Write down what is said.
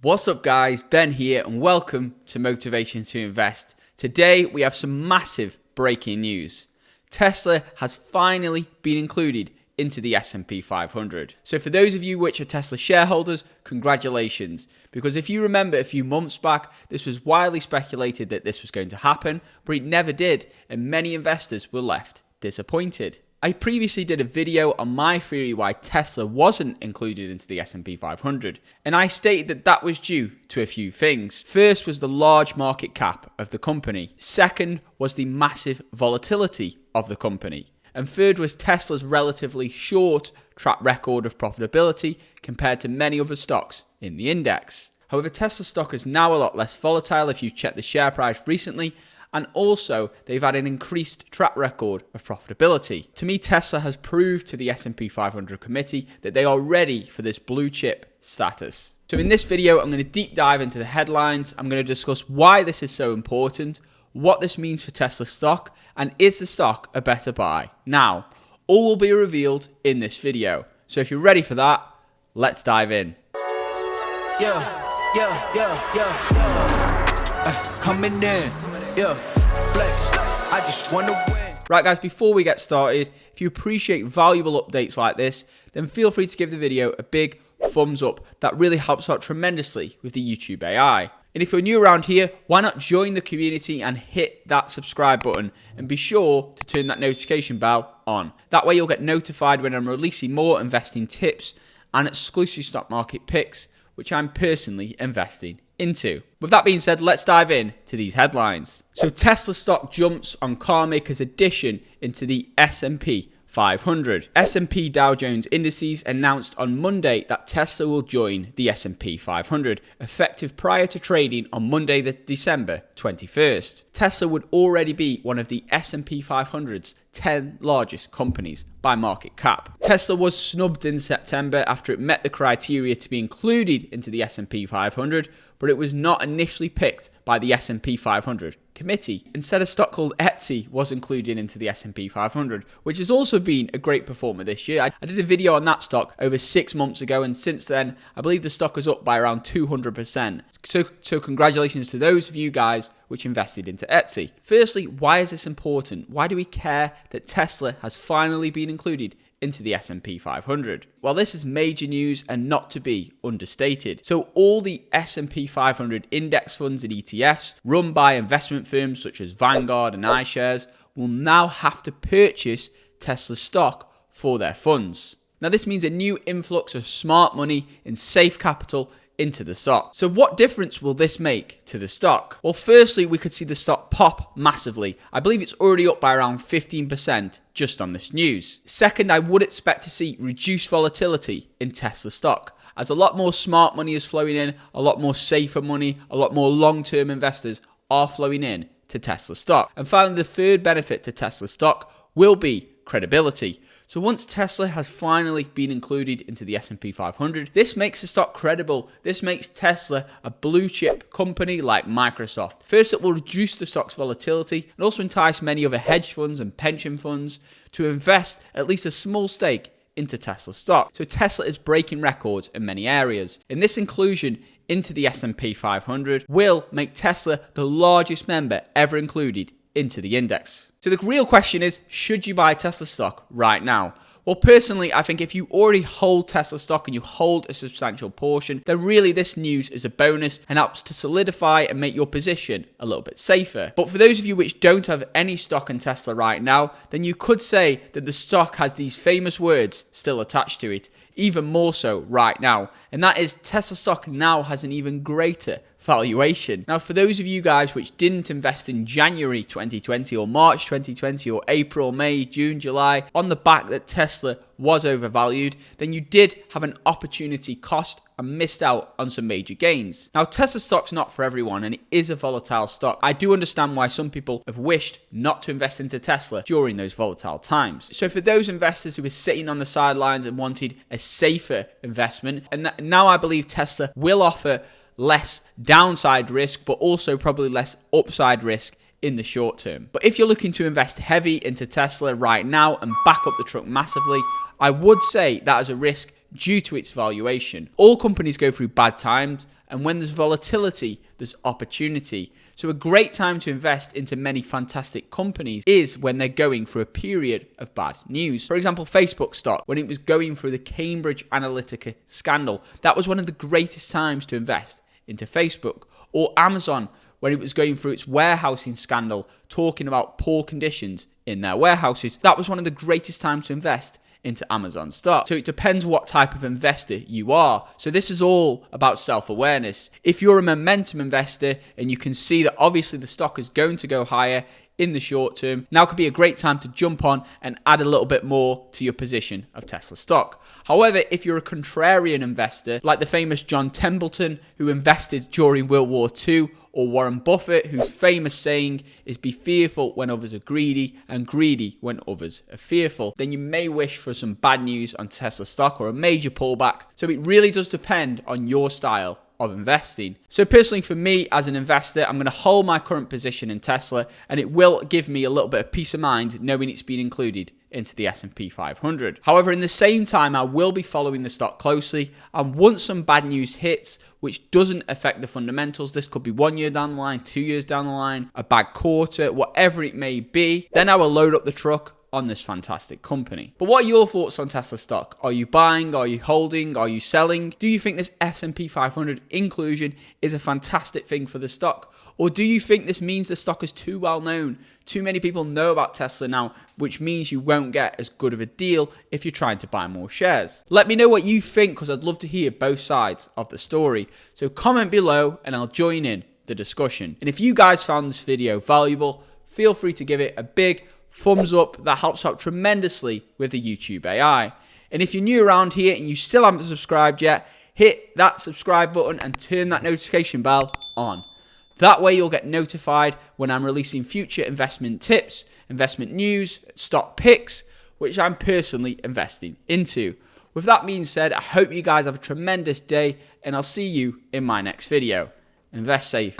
What's up guys, Ben here and welcome to Motivation to Invest. Today we have some massive breaking news. Tesla has finally been included into the S&P 500. So for those of you which are Tesla shareholders, congratulations. Because if you remember a few months back, this was widely speculated that this was going to happen, but it never did, and many investors were left disappointed. I previously did a video on my theory why Tesla wasn't included into the S&P 500, and I stated that that was due to a few things. First was the large market cap of the company. Second was the massive volatility of the company. And third was Tesla's relatively short track record of profitability compared to many other stocks in the index. However, Tesla stock is now a lot less volatile if you check the share price recently, and also they've had an increased track record of profitability. To me, Tesla has proved to the S&P 500 committee that they are ready for this blue chip status. So in this video, I'm going to deep dive into the headlines. I'm going to discuss why this is so important, what this means for Tesla stock, and is the stock a better buy? Now, all will be revealed in this video. So if you're ready for that, let's dive in. Coming in. Yeah, flex. I just want to win. Right guys, before we get started, if you appreciate valuable updates like this, then feel free to give the video a big thumbs up. That really helps out tremendously with the YouTube AI. And if you're new around here, why not join the community and hit that subscribe button and be sure to turn that notification bell on. That way you'll get notified when I'm releasing more investing tips and exclusive stock market picks, which I'm personally investing into. With that being said, let's dive in to these headlines. So Tesla stock jumps on car makers' addition into the S&P 500. S&P Dow Jones Indices announced on Monday that Tesla will join the S&P 500, effective prior to trading on Monday, December 21st. Tesla would already be one of the S&P 500's 10 largest companies by market cap. Tesla was snubbed in September after it met the criteria to be included into the S&P 500, but it was not initially picked by the S&P 500 committee. Instead, a stock called Etsy was included into the S&P 500, which has also been a great performer this year. I did a video on that stock over 6 months ago, and since then, I believe the stock is up by around 200%. So congratulations to those of you guys which invested into Etsy. Firstly, why is this important? Why do we care that Tesla has finally been included into the S&P 500? Well, this is major news and not to be understated. So all the S&P 500 index funds and ETFs run by investment firms such as Vanguard and iShares will now have to purchase Tesla stock for their funds. Now this means a new influx of smart money in safe capital into the stock. So what difference will this make to the stock? Well, firstly, we could see the stock pop massively. I believe it's already up by around 15% just on this news. Second, I would expect to see reduced volatility in Tesla stock, as a lot more smart money is flowing in, a lot more safer money, a lot more long-term investors are flowing in to Tesla stock. And finally, the third benefit to Tesla stock will be credibility. So once Tesla has finally been included into the S&P 500, this makes the stock credible. This makes Tesla a blue chip company like Microsoft. First, it will reduce the stock's volatility and also entice many other hedge funds and pension funds to invest at least a small stake into Tesla stock. So Tesla is breaking records in many areas. And this inclusion into the S&P 500 will make Tesla the largest member ever included into the index. So the real question is, should you buy Tesla stock right now? Well, personally, I think if you already hold Tesla stock and you hold a substantial portion, then really this news is a bonus and helps to solidify and make your position a little bit safer. But for those of you which don't have any stock in Tesla right now, then you could say that the stock has these famous words still attached to it, even more so right now. And that is, Tesla stock now has an even greater valuation. Now, for those of you guys which didn't invest in January 2020 or March 2020 or April, May, June, July, on the back that Tesla was overvalued, then you did have an opportunity cost and missed out on some major gains. Now, Tesla stock's not for everyone and it is a volatile stock. I do understand why some people have wished not to invest into Tesla during those volatile times. So for those investors who were sitting on the sidelines and wanted a safer investment, and now I believe Tesla will offer less downside risk, but also probably less upside risk in the short term. But if you're looking to invest heavy into Tesla right now and back up the truck massively, I would say that is a risk due to its valuation. All companies go through bad times, and when there's volatility, there's opportunity. So a great time to invest into many fantastic companies is when they're going through a period of bad news. For example, Facebook stock, when it was going through the Cambridge Analytica scandal, that was one of the greatest times to invest into Facebook. Or Amazon, when it was going through its warehousing scandal, talking about poor conditions in their warehouses, that was one of the greatest times to invest into Amazon stock. So it depends what type of investor you are. So this is all about self-awareness. If you're a momentum investor and you can see that obviously the stock is going to go higher in the short term, now could be a great time to jump on and add a little bit more to your position of Tesla stock. However, if you're a contrarian investor, like the famous John Templeton, who invested during World War II, or Warren Buffett, whose famous saying is be fearful when others are greedy and greedy when others are fearful, then you may wish for some bad news on Tesla stock or a major pullback. So it really does depend on your style of investing. So personally for me as an investor, I'm going to hold my current position in Tesla, and it will give me a little bit of peace of mind knowing it's been included into the S&P 500. However, in the same time, I will be following the stock closely, and once some bad news hits, which doesn't affect the fundamentals, this could be 1 year down the line, 2 years down the line, a bad quarter, whatever it may be, then I will load up the truck on this fantastic company. But what are your thoughts on Tesla stock? Are you buying? Are you holding? Are you selling? Do you think this S&P 500 inclusion is a fantastic thing for the stock? Or do you think this means the stock is too well known? Too many people know about Tesla now, which means you won't get as good of a deal if you're trying to buy more shares. Let me know what you think, because I'd love to hear both sides of the story. So comment below and I'll join in the discussion. And if you guys found this video valuable, feel free to give it a big thumbs up. That helps out tremendously with the YouTube AI. And if you're new around here and you still haven't subscribed yet, hit that subscribe button and turn that notification bell on. That way you'll get notified when I'm releasing future investment tips, investment news, stock picks, which I'm personally investing into. With that being said, I hope you guys have a tremendous day, and I'll see you in my next video. Invest safe.